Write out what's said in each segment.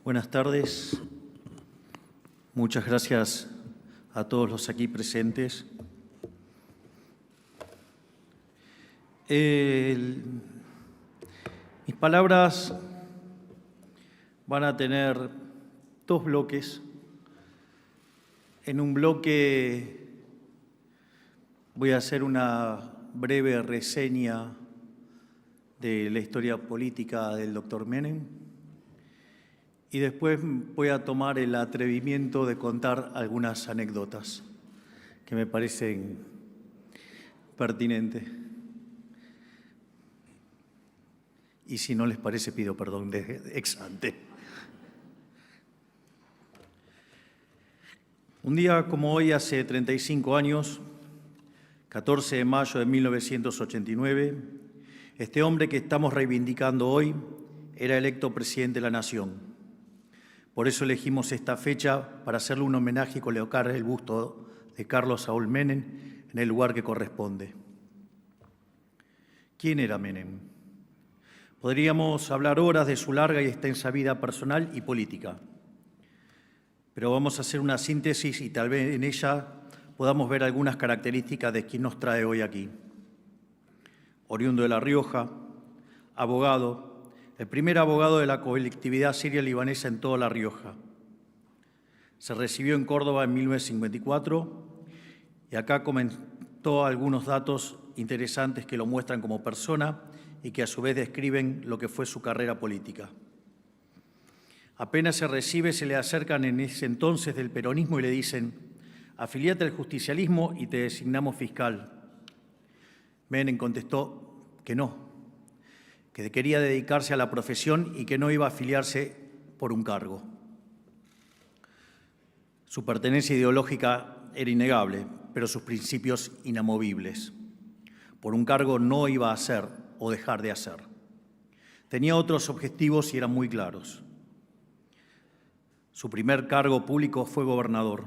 Buenas tardes. Muchas gracias a todos los aquí presentes. Mis palabras van a tener dos bloques. En un bloque voy a hacer una breve reseña de la historia política del doctor Menem y después voy a tomar el atrevimiento de contar algunas anécdotas que me parecen pertinentes. Y si no les parece, pido perdón de ex ante. Un día como hoy, hace 35 años, 14 de mayo de 1989, este hombre que estamos reivindicando hoy era electo presidente de la Nación. Por eso elegimos esta fecha para hacerle un homenaje y colocar el busto de Carlos Saúl Menem en el lugar que corresponde. ¿Quién era Menem? Podríamos hablar horas de su larga y extensa vida personal y política, pero vamos a hacer una síntesis y tal vez en ella podamos ver algunas características de quien nos trae hoy aquí. Oriundo de La Rioja, abogado, el primer abogado de la colectividad siria libanesa en toda La Rioja. Se recibió en Córdoba en 1954 y acá comentó algunos datos interesantes que lo muestran como persona y que a su vez describen lo que fue su carrera política. Apenas se recibe, se le acercan en ese entonces del peronismo y le dicen: afiliate al justicialismo y te designamos fiscal. Menem contestó que no, que quería dedicarse a la profesión y que no iba a afiliarse por un cargo. Su pertenencia ideológica era innegable, pero sus principios inamovibles. Por un cargo no iba a hacer o dejar de hacer. Tenía otros objetivos y eran muy claros. Su primer cargo público fue gobernador.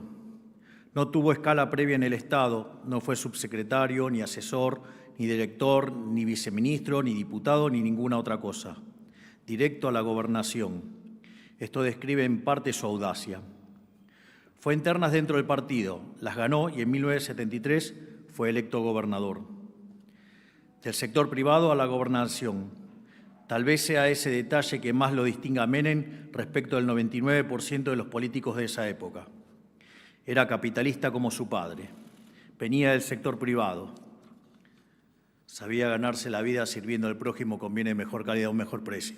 No tuvo escala previa en el Estado, no fue subsecretario, ni asesor, ni director, ni viceministro, ni diputado, ni ninguna otra cosa. Directo a la gobernación. Esto describe en parte su audacia. Fue en ternas dentro del partido, las ganó y en 1973 fue electo gobernador. Del sector privado a la gobernación. Tal vez sea ese detalle que más lo distinga a Menem respecto del 99% de los políticos de esa época. Era capitalista como su padre. Venía del sector privado. Sabía ganarse la vida sirviendo al prójimo con bienes de mejor calidad a un mejor precio.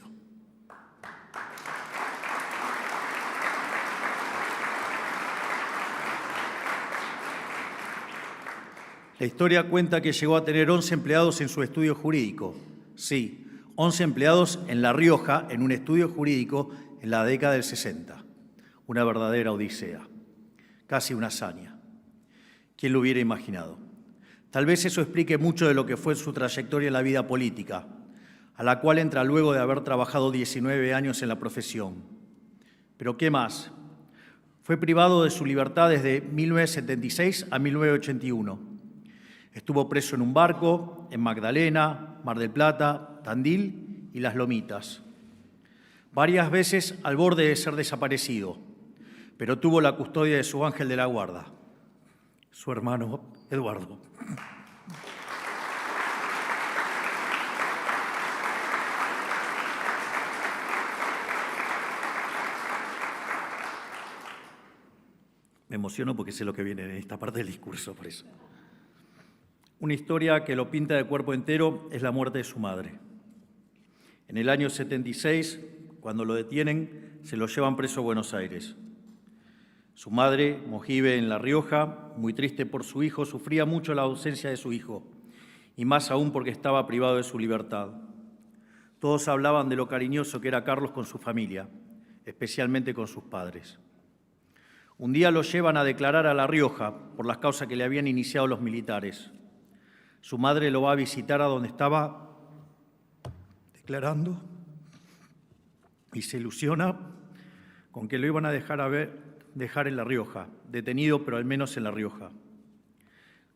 La historia cuenta que llegó a tener 11 empleados en su estudio jurídico. Sí, 11 empleados en La Rioja, en un estudio jurídico en la década del 60. Una verdadera odisea, casi una hazaña. ¿Quién lo hubiera imaginado? Tal vez eso explique mucho de lo que fue su trayectoria en la vida política, a la cual entra luego de haber trabajado 19 años en la profesión. ¿Pero qué más? Fue privado de su libertad desde 1976 a 1981. Estuvo preso en un barco, en Magdalena, Mar del Plata, Tandil y Las Lomitas. Varias veces al borde de ser desaparecido, pero tuvo la custodia de su ángel de la guarda, su hermano Eduardo. Me emociono porque sé lo que viene en esta parte del discurso, por eso. Una historia que lo pinta de cuerpo entero es la muerte de su madre. En el año 76, cuando lo detienen, se lo llevan preso a Buenos Aires. Su madre, mojibe en La Rioja, muy triste por su hijo, sufría mucho la ausencia de su hijo, y más aún porque estaba privado de su libertad. Todos hablaban de lo cariñoso que era Carlos con su familia, especialmente con sus padres. Un día lo llevan a declarar a La Rioja por las causas que le habían iniciado los militares. Su madre lo va a visitar a donde estaba declarando y se ilusiona con que lo iban a dejar en La Rioja, detenido pero al menos en La Rioja.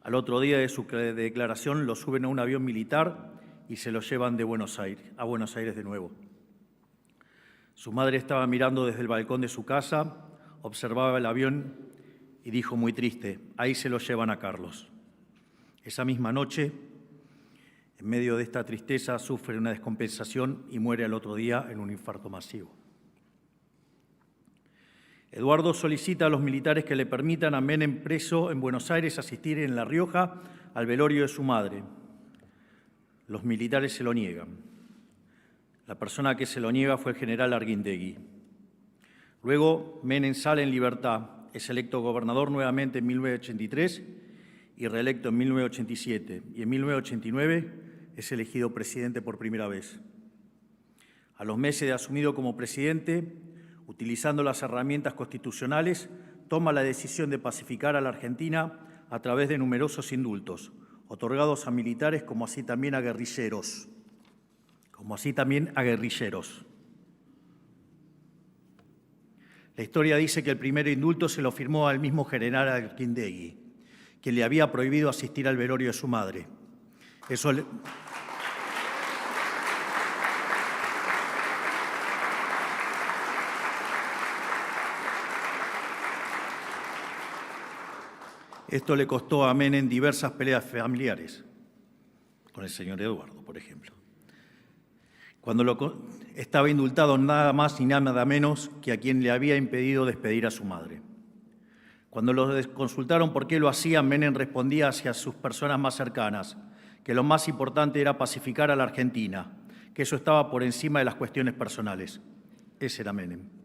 Al otro día de su declaración lo suben a un avión militar y se lo llevan a Buenos Aires de nuevo. Su madre estaba mirando desde el balcón de su casa, observaba el avión y dijo muy triste: ahí se lo llevan a Carlos. Esa misma noche, en medio de esta tristeza, sufre una descompensación y muere al otro día en un infarto masivo. Eduardo solicita a los militares que le permitan a Menem, preso en Buenos Aires, asistir en La Rioja al velorio de su madre. Los militares se lo niegan. La persona que se lo niega fue el general Arguindegui. Luego, Menem sale en libertad, es electo gobernador nuevamente en 1983 y reelecto en 1987. Y en 1989 es elegido presidente por primera vez. A los meses de asumido como presidente, utilizando las herramientas constitucionales, toma la decisión de pacificar a la Argentina a través de numerosos indultos, otorgados a militares como así también a guerrilleros. La historia dice que el primer indulto se lo firmó al mismo general Arguindegui, quien le había prohibido asistir al velorio de su madre. Esto le costó a Menem diversas peleas familiares, con el señor Eduardo, por ejemplo. Cuando estaba indultado nada más ni nada menos que a quien le había impedido despedir a su madre. Cuando lo consultaron por qué lo hacían, Menem respondía hacia sus personas más cercanas que lo más importante era pacificar a la Argentina, que eso estaba por encima de las cuestiones personales. Ese era Menem.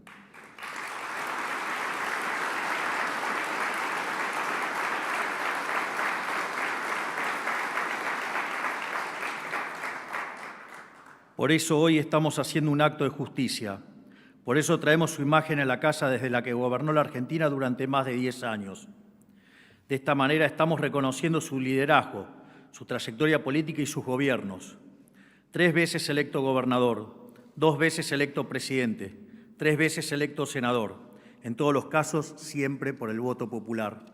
Por eso hoy estamos haciendo un acto de justicia. Por eso traemos su imagen en la casa desde la que gobernó la Argentina durante más de 10 años. De esta manera estamos reconociendo su liderazgo, su trayectoria política y sus gobiernos. 3 veces electo gobernador, 2 veces electo presidente, 3 veces electo senador. En todos los casos, siempre por el voto popular.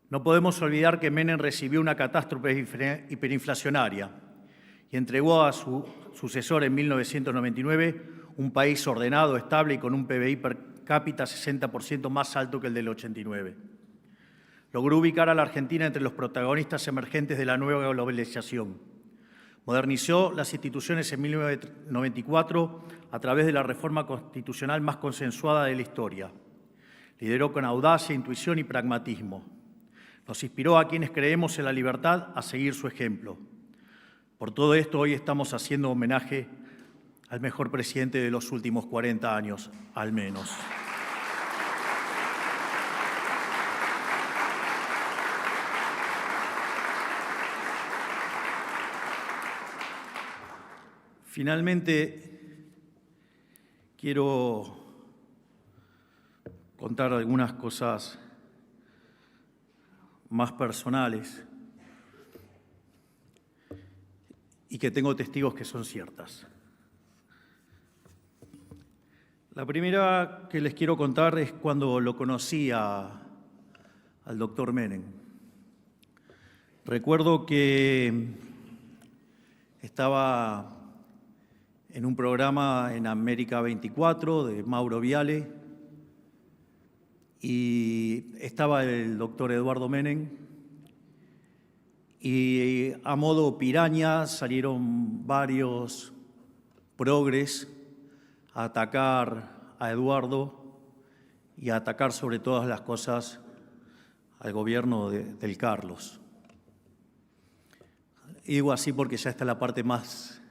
No podemos olvidar que Menem recibió una catástrofe hiperinflacionaria y entregó a su sucesor en 1999 un país ordenado, estable y con un PBI per cápita 60% más alto que el del 89. Logró ubicar a la Argentina entre los protagonistas emergentes de la nueva globalización. Modernizó las instituciones en 1994 a través de la reforma constitucional más consensuada de la historia. Lideró con audacia, intuición y pragmatismo. Nos inspiró a quienes creemos en la libertad a seguir su ejemplo. Por todo esto, hoy estamos haciendo homenaje al mejor presidente de los últimos 40 años, al menos. Finalmente, quiero contar algunas cosas más personales y que tengo testigos que son ciertas. La primera que les quiero contar es cuando lo conocí al doctor Menem. Recuerdo que estaba en un programa en América 24 de Mauro Viale y estaba el doctor Eduardo Menem. Y a modo piraña salieron varios progres a atacar a Eduardo y a atacar sobre todas las cosas al gobierno del Carlos. Y digo así porque ya está la parte más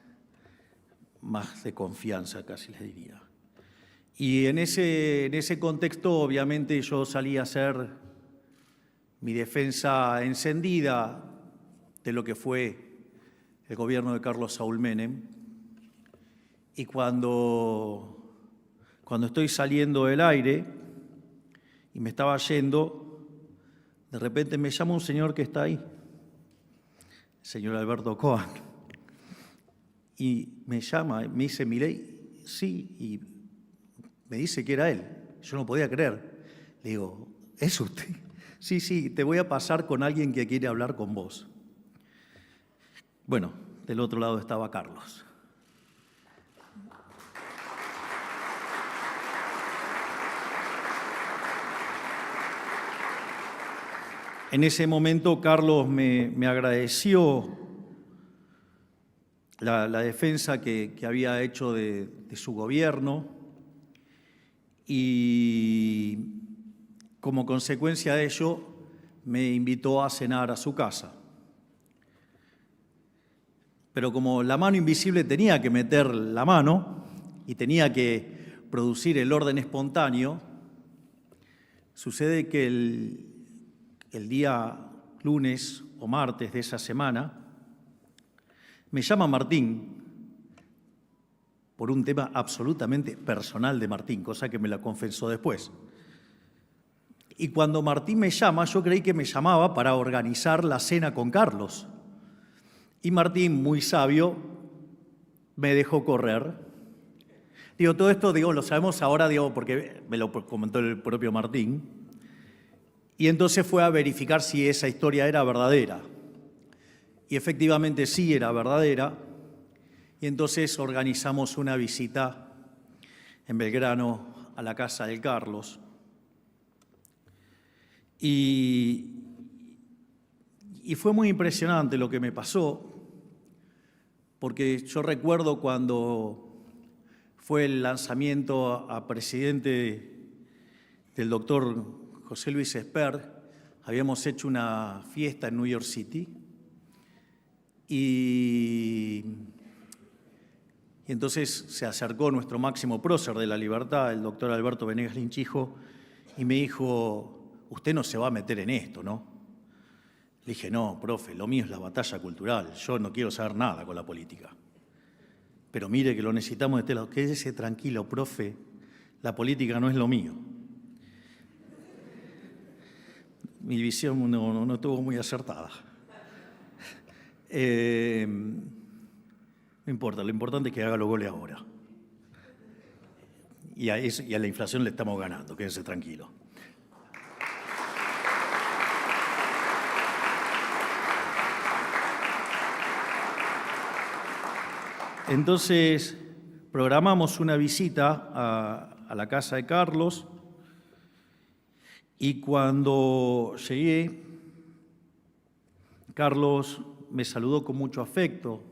de confianza, casi les diría. Y en ese contexto, obviamente, yo salí a hacer mi defensa encendida de lo que fue el gobierno de Carlos Saúl Menem. Y cuando estoy saliendo del aire y me estaba yendo, de repente me llama un señor que está ahí, el señor Alberto Cohen, y me llama, me dice: Milei, sí, y me dice que era él. Yo no podía creer. Le digo: ¿es usted? Sí, te voy a pasar con alguien que quiere hablar con vos. Bueno, del otro lado estaba Carlos. En ese momento Carlos me agradeció la defensa que había hecho de su gobierno y como consecuencia de ello me invitó a cenar a su casa. Pero como la mano invisible tenía que meter la mano y tenía que producir el orden espontáneo, sucede que el día lunes o martes de esa semana me llama Martín por un tema absolutamente personal de Martín, cosa que me la confesó después. Y cuando Martín me llama, yo creí que me llamaba para organizar la cena con Carlos. Y Martín, muy sabio, me dejó correr. Todo esto, lo sabemos ahora, porque me lo comentó el propio Martín. Y entonces fue a verificar si esa historia era verdadera. Y efectivamente sí era verdadera. Y entonces organizamos una visita en Belgrano a la casa de Carlos. Y fue muy impresionante lo que me pasó, porque yo recuerdo cuando fue el lanzamiento a presidente del doctor José Luis Esper, habíamos hecho una fiesta en New York City y entonces se acercó nuestro máximo prócer de la libertad, el doctor Alberto Venegas Linchijo, y me dijo: usted no se va a meter en esto, ¿no? Le dije: no, profe, lo mío es la batalla cultural, yo no quiero saber nada con la política. Pero mire que lo necesitamos de este lado. Quédese tranquilo, profe, la política no es lo mío. Mi visión no estuvo muy acertada. No importa, lo importante es que haga los goles ahora. Y a la inflación le estamos ganando, quédese tranquilo. Entonces, programamos una visita a la casa de Carlos y cuando llegué, Carlos me saludó con mucho afecto,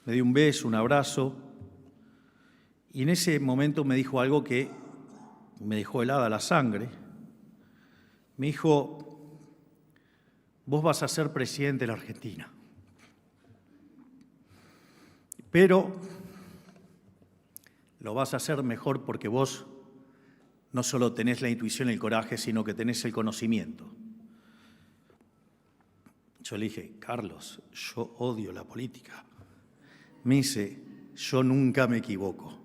me dio un beso, un abrazo, y en ese momento me dijo algo que me dejó helada la sangre. Me dijo: vos vas a ser presidente de la Argentina. Pero lo vas a hacer mejor porque vos no solo tenés la intuición y el coraje, sino que tenés el conocimiento. Yo le dije: Carlos, yo odio la política. Me dice: yo nunca me equivoco.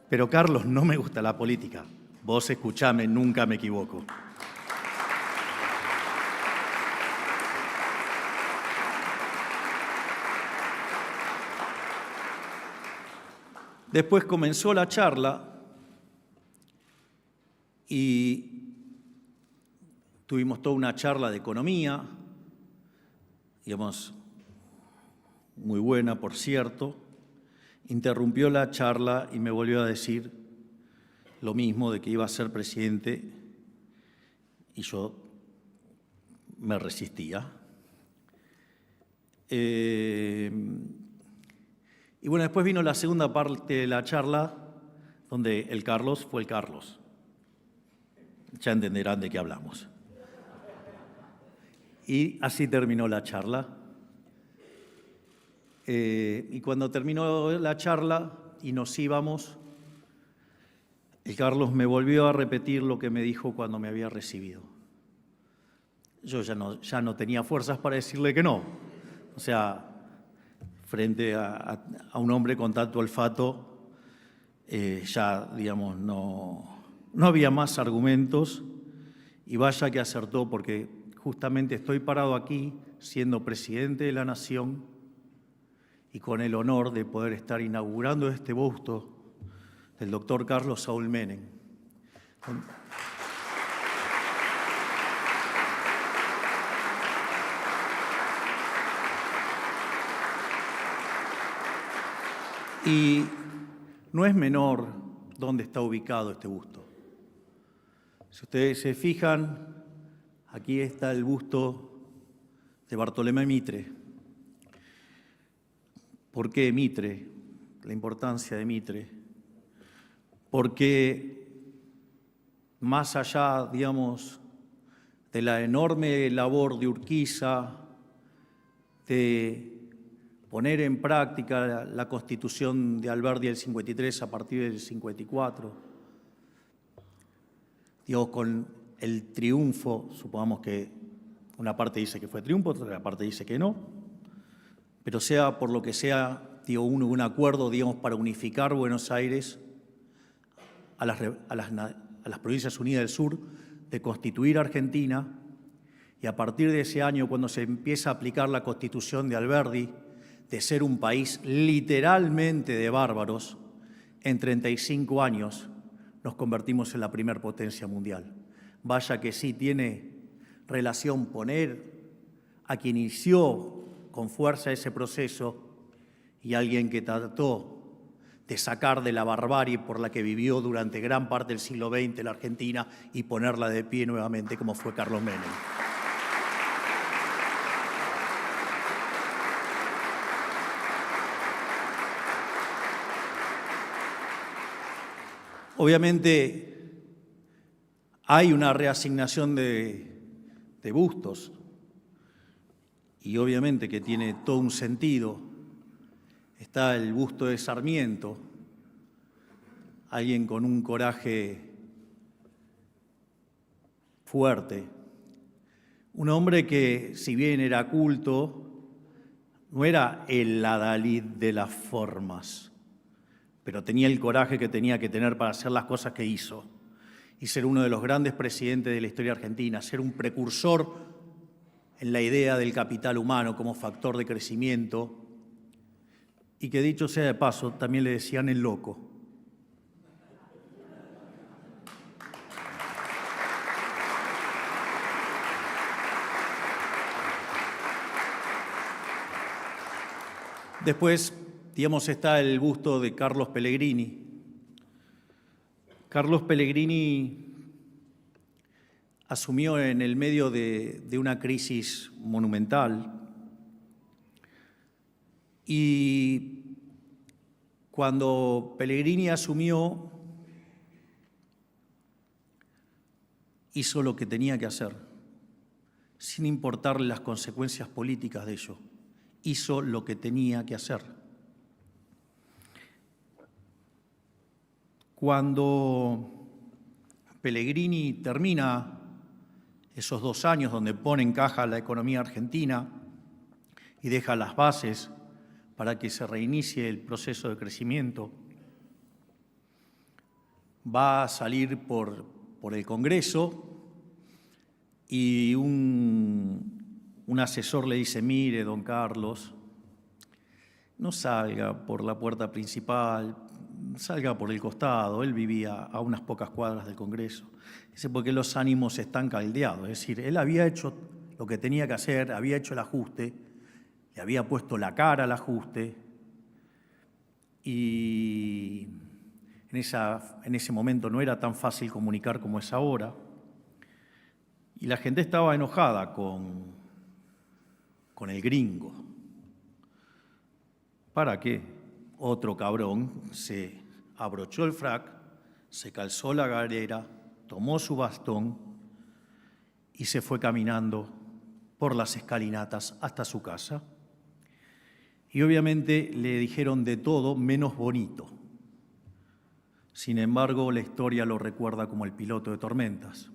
Pero Carlos, no me gusta la política. Vos escuchame, nunca me equivoco. Después comenzó la charla y tuvimos toda una charla de economía, muy buena, por cierto. Interrumpió la charla y me volvió a decir lo mismo, de que iba a ser presidente, y yo me resistía. Y bueno, después vino la segunda parte de la charla, donde el Carlos fue el Carlos. Ya entenderán de qué hablamos. Y así terminó la charla. Y cuando terminó la charla y nos íbamos, el Carlos me volvió a repetir lo que me dijo cuando me había recibido. Yo ya no tenía fuerzas para decirle que no. O sea, frente a un hombre con tanto olfato, no había más argumentos, y vaya que acertó, porque justamente estoy parado aquí siendo presidente de la Nación y con el honor de poder estar inaugurando este busto del doctor Carlos Saúl Menem. Y no es menor dónde está ubicado este busto. Si ustedes se fijan, Aquí está el busto de Bartolomé Mitre. ¿Por qué Mitre? La importancia de Mitre. Porque más allá, digamos, de la enorme labor de Urquiza, de poner en práctica la Constitución de Alberdi del 53 a partir del 54, digo, con el triunfo, supongamos que una parte dice que fue triunfo, otra parte dice que no, pero sea por lo que sea, digo, hubo un acuerdo, digamos, para unificar Buenos Aires a las Provincias Unidas del Sur, de constituir Argentina, y a partir de ese año, cuando se empieza a aplicar la Constitución de Alberdi, de ser un país literalmente de bárbaros, en 35 años nos convertimos en la primer potencia mundial. Vaya que sí tiene relación poner a quien inició con fuerza ese proceso y alguien que trató de sacar de la barbarie por la que vivió durante gran parte del siglo XX la Argentina y ponerla de pie nuevamente, como fue Carlos Menem. Obviamente hay una reasignación de bustos y obviamente que tiene todo un sentido. Está el busto de Sarmiento, alguien con un coraje fuerte, un hombre que, si bien era culto, no era el adalid de las formas, pero tenía el coraje que tenía que tener para hacer las cosas que hizo y ser uno de los grandes presidentes de la historia argentina, ser un precursor en la idea del capital humano como factor de crecimiento, y que, dicho sea de paso, también le decían el loco. Después, digamos, está el busto de Carlos Pellegrini. Carlos Pellegrini asumió en el medio de una crisis monumental y cuando Pellegrini asumió, hizo lo que tenía que hacer, sin importarle las consecuencias políticas de ello. Hizo lo que tenía que hacer. Cuando Pellegrini termina esos 2 años donde pone en caja la economía argentina y deja las bases para que se reinicie el proceso de crecimiento, va a salir por el Congreso y un asesor le dice: mire, don Carlos, no salga por la puerta principal, salga por el costado. Él vivía a unas pocas cuadras del Congreso. Dice, porque los ánimos están caldeados. Es decir, él había hecho lo que tenía que hacer, había hecho el ajuste, le había puesto la cara al ajuste y en ese momento no era tan fácil comunicar como es ahora. Y la gente estaba enojada con el gringo. ¿Para qué? Otro cabrón se abrochó el frac, se calzó la galera, tomó su bastón y se fue caminando por las escalinatas hasta su casa. Y obviamente le dijeron de todo menos bonito. Sin embargo, la historia lo recuerda como el piloto de tormentas.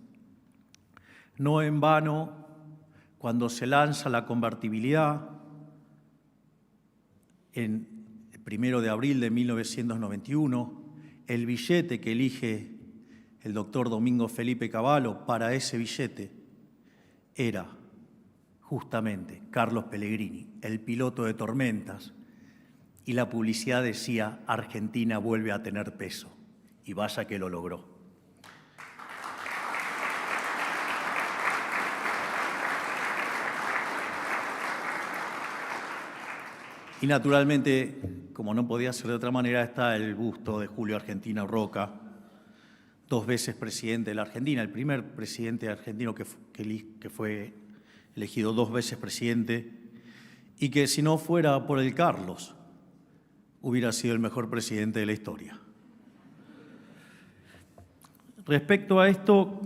No en vano, cuando se lanza la convertibilidad, el 1 de abril de 1991, el billete que elige el doctor Domingo Felipe Cavallo para ese billete era justamente Carlos Pellegrini, el piloto de tormentas, y la publicidad decía: Argentina vuelve a tener peso, y vaya que lo logró. Y naturalmente, como no podía ser de otra manera, está el busto de Julio Argentino Roca, 2 veces presidente de la Argentina, el primer presidente argentino que fue elegido 2 veces presidente, y que si no fuera por el Carlos, hubiera sido el mejor presidente de la historia. Respecto a esto,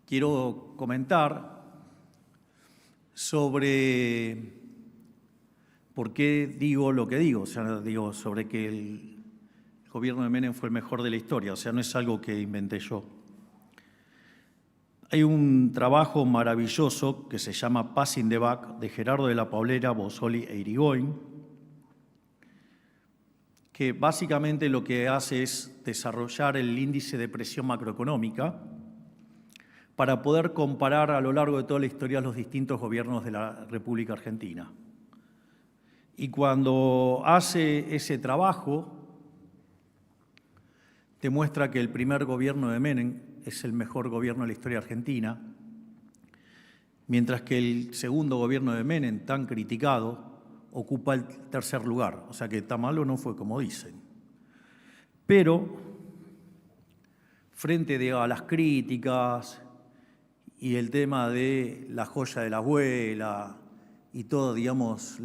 quiero comentar sobre por qué digo lo que digo, o sea, digo sobre que el gobierno de Menem fue el mejor de la historia, o sea, no es algo que inventé yo. Hay un trabajo maravilloso que se llama Passing the Buck, de Gerardo de la Paulera, Bozzoli e Irigoyen, que básicamente lo que hace es desarrollar el índice de presión macroeconómica para poder comparar a lo largo de toda la historia los distintos gobiernos de la República Argentina. Y cuando hace ese trabajo, demuestra que el primer gobierno de Menem es el mejor gobierno de la historia argentina, mientras que el segundo gobierno de Menem, tan criticado, ocupa el tercer lugar. O sea que tan malo no fue como dicen. Pero, frente a las críticas y el tema de la joya de la abuela y todo, digamos,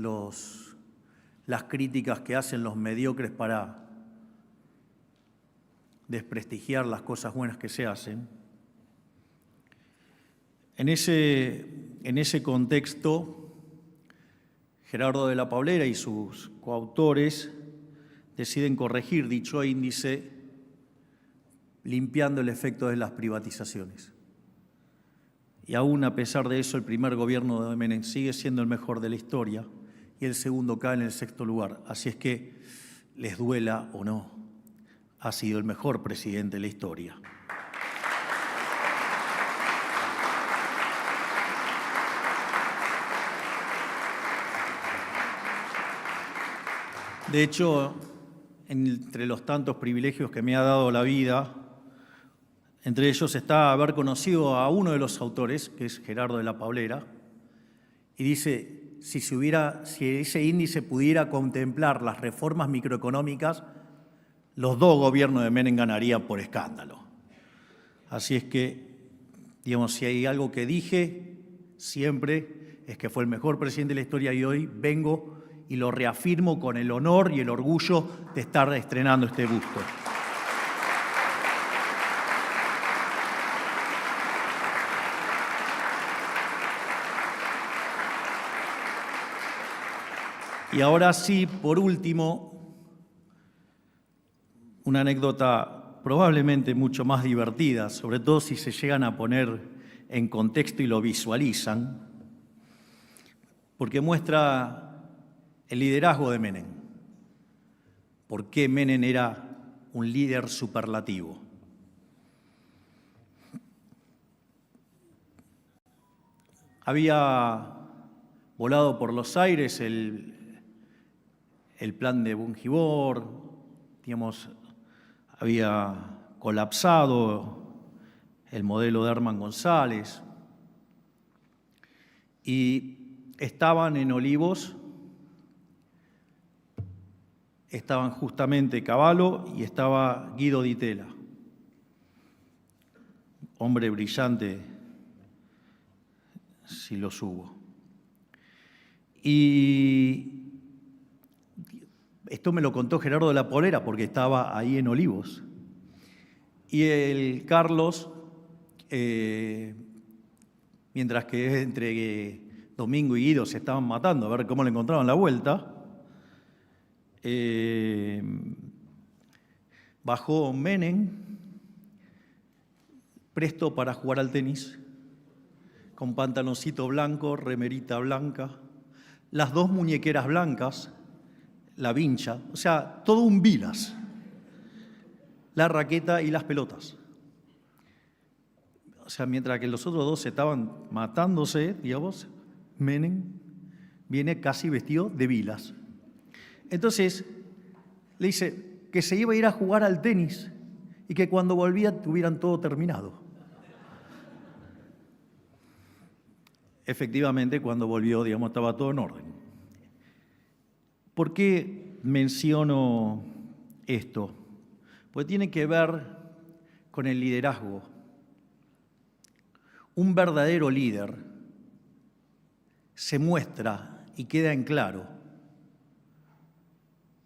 las críticas que hacen los mediocres para desprestigiar las cosas buenas que se hacen. En ese contexto, Gerardo de la Paulera y sus coautores deciden corregir dicho índice limpiando el efecto de las privatizaciones. Y aún a pesar de eso, el primer gobierno de Menem sigue siendo el mejor de la historia y el segundo cae en el 6º lugar. Así es que, les duela o no, ha sido el mejor presidente de la historia. De hecho, entre los tantos privilegios que me ha dado la vida, entre ellos está haber conocido a uno de los autores, que es Gerardo de la Paulera, y dice, si ese índice pudiera contemplar las reformas microeconómicas, los 2 gobiernos de Menem ganarían por escándalo. Así es que, digamos, si hay algo que dije siempre es que fue el mejor presidente de la historia y hoy vengo y lo reafirmo con el honor y el orgullo de estar estrenando este busto. Y ahora sí, por último, una anécdota probablemente mucho más divertida, sobre todo si se llegan a poner en contexto y lo visualizan, porque muestra el liderazgo de Menem. ¿Por qué Menem era un líder superlativo? Había volado por los aires el plan de Bungibor, digamos, había colapsado el modelo de Herman González y estaban en Olivos, estaban justamente Cavallo y estaba Guido Di Tella, hombre brillante, si los hubo. Y esto me lo contó Gerardo de la Paulera porque estaba ahí en Olivos. Y el Carlos, mientras que entre Domingo y Guido se estaban matando a ver cómo le encontraban la vuelta, bajó Menem, presto para jugar al tenis, con pantaloncito blanco, remerita blanca, las 2 muñequeras blancas, la vincha, o sea, todo un Vilas, la raqueta y las pelotas. O sea, mientras que los otros 2 estaban matándose, digamos, Menem viene casi vestido de Vilas. Entonces, le dice que se iba a ir a jugar al tenis y que cuando volvía tuvieran todo terminado. Efectivamente, cuando volvió, digamos, estaba todo en orden. ¿Por qué menciono esto? porque tiene que ver con el liderazgo. Un verdadero líder se muestra y queda en claro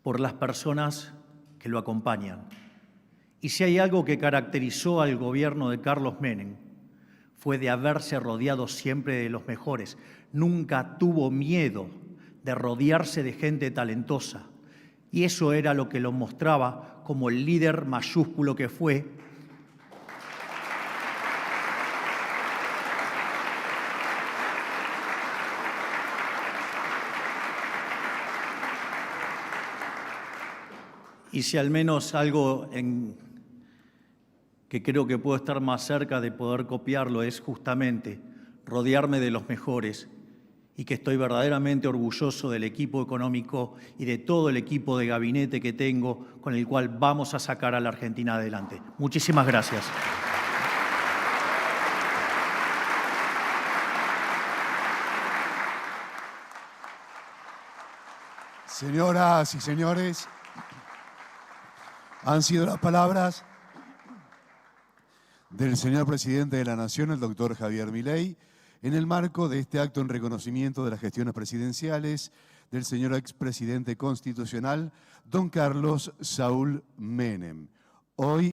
por las personas que lo acompañan. Y si hay algo que caracterizó al gobierno de Carlos Menem, fue de haberse rodeado siempre de los mejores. Nunca tuvo miedo de rodearse de gente talentosa. Y eso era lo que lo mostraba como el líder mayúsculo que fue. Y si al menos algo que creo que puedo estar más cerca de poder copiarlo es justamente rodearme de los mejores, y que estoy verdaderamente orgulloso del equipo económico y de todo el equipo de gabinete que tengo, con el cual vamos a sacar a la Argentina adelante. Muchísimas gracias. Señoras y señores, han sido las palabras del señor presidente de la Nación, el doctor Javier Milei, en el marco de este acto en reconocimiento de las gestiones presidenciales del señor expresidente constitucional, don Carlos Saúl Menem. Hoy